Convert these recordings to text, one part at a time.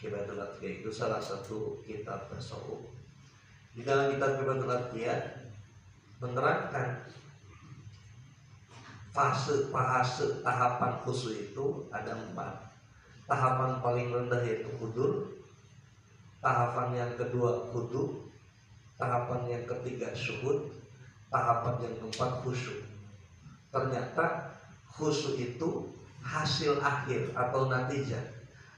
Qibatul Adhiyah itu salah satu kitab tasawuf. Di dalam kitab Qibatul Adhiyah menerangkan fase tahapan khusyuk itu ada 4. Tahapan paling rendah yaitu hudur, tahapan yang kedua khudu, tahapan yang ketiga syuhud, tahapan yang keempat khusyuk. Ternyata khusyuk itu hasil akhir atau natijah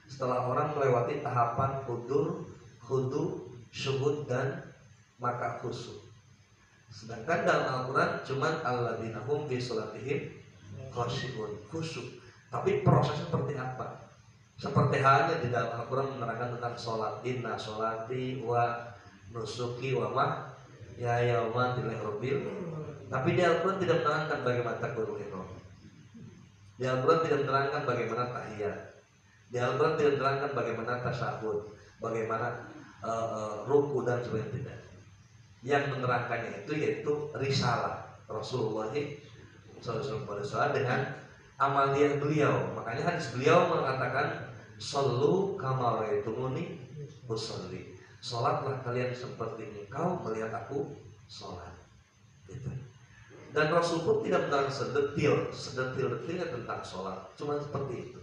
setelah orang melewati tahapan hudur, khudu, syuhud dan maka khusyuk. Sedangkan dalam Al-Quran cuman alladzina hum fi sholatihim khashi'un, khusyuk. Tapi proses seperti apa? Seperti halnya di dalam Al-Quran menerangkan tentang sholat, inna sholati wa nusuki wa mahyaya wa mamati lillahi rabbil. Tapi di Al-Quran tidak menerangkan bagaimana takbiratul ihram. Di Al-Quran tidak menerangkan bagaimana tahiyat. Di Al-Quran tidak menerangkan bagaimana tasyahud, bagaimana ruku dan sebagainya. Yang menerangkannya itu yaitu risalah Rasulullah SAW dengan amaliyah beliau. Makanya hadis beliau mengatakan sallu kama ra'aitumuni usolli. Salatlah kalian seperti engkau melihat aku salat. Gitu. Dan Rasul pun tidak menerangkan sedetil-detilnya tentang sholat, cuma seperti itu.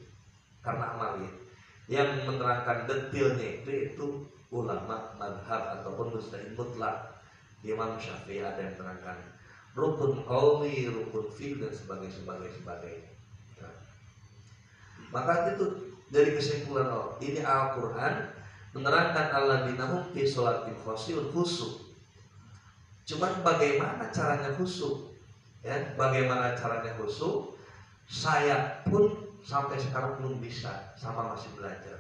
Karena amaliyah yang menerangkan detailnya itu ulama madhab ataupun mujtahid mutlak. Imam Syafi'i ada yang menerangkan rukun qauli, rukun fi'l dan sebagainya. Nah, maka itu dari kesimpulan ini Al-Quran menerangkan alladzina hum fi sholatim khashi'un, khusyuk. Cuman bagaimana caranya khusyuk? Ya, bagaimana caranya khusyuk? Saya pun sampai sekarang belum bisa, sama masih belajar.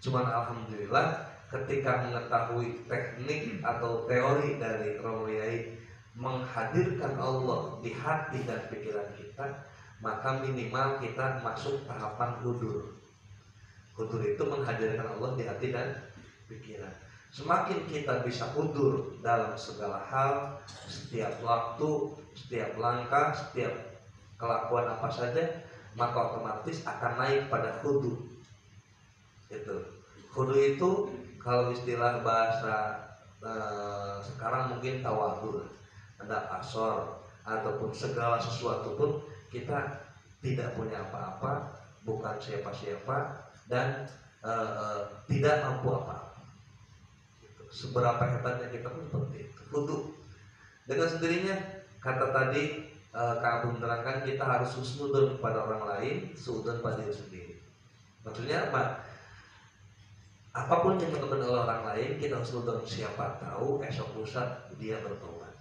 Cuman alhamdulillah ketika mengetahui teknik atau teori dari Romliyai menghadirkan Allah di hati dan pikiran kita, maka minimal kita masuk tahapan hudur. Hudur itu menghadirkan Allah di hati dan pikiran. Semakin kita bisa hudur dalam segala hal, setiap waktu, setiap langkah, setiap kelakuan apa saja, maka otomatis akan naik pada hudu. Itu. Hudu itu kalau istilah bahasa sekarang mungkin tawadhu, hendak asor ataupun segala sesuatu pun kita tidak punya apa-apa, bukan siapa-siapa dan tidak mampu apa-apa. Seberapa hebatnya kita pun seperti itu. Hudu. Dengan sendirinya kata tadi Kak Abu menerangkan kita harus husnudon kepada orang lain, suudon pada diri sendiri. Maksudnya apa? Apapun yang dilakukan oleh orang lain kita husnudon. Siapa tahu esok lusa dia bertobat.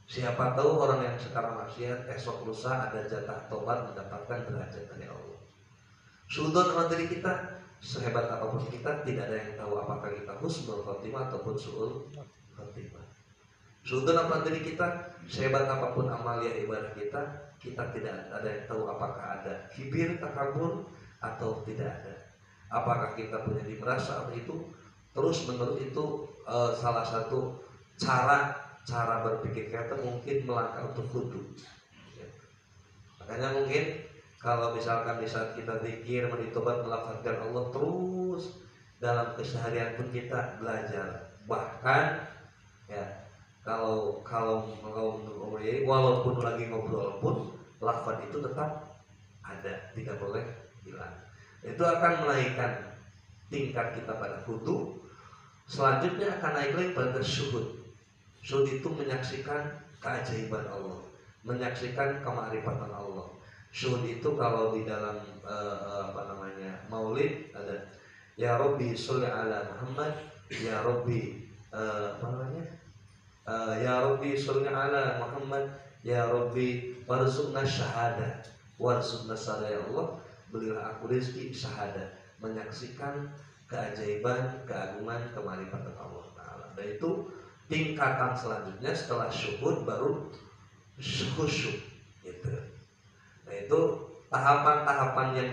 Siapa tahu orang yang sekarang maksiat esok lusa ada jatah tobat mendapatkan derajat dari Allah. Suudon sama diri kita. Sehebat apapun kita, tidak ada yang tahu apakah kita husnul khotimah ataupun su'ul khotimah. Suudon apa diri kita, sehebat apapun amalia ibadah kita, kita tidak ada yang tahu apakah ada kibir, takabur atau tidak ada. Apakah kita punya merasa atau itu terus menerus itu salah satu cara berpikir kita mungkin melangkah untuk hudu. Makanya mungkin kalau misalkan di saat kita zikir, menitobat, melafazkan Allah terus dalam keseharian pun kita belajar. Bahkan ya kalau walaupun lagi ngobrol pun lafaz itu tetap ada, tidak boleh hilang. Itu akan menaikkan tingkat kita pada hudu. Selanjutnya akan naik lagi pada syuhud. Syuhud itu menyaksikan keajaiban Allah, menyaksikan kemarifatan Allah. Syuhud itu kalau di dalam maulid ada ya Rabbi sholli ala Muhammad, ya Rabbi ya Rabbi sholli ala Muhammad, ya Rabbi warzuqna syahada warzuqna sada, ya Allah berilah aku rezeki syahada, menyaksikan keajaiban, keagungan, kemarifatan Allah Ta'ala. Dan itu tingkatan selanjutnya setelah syuhud baru khusyuk gitu. Nah itu tahapan-tahapan yang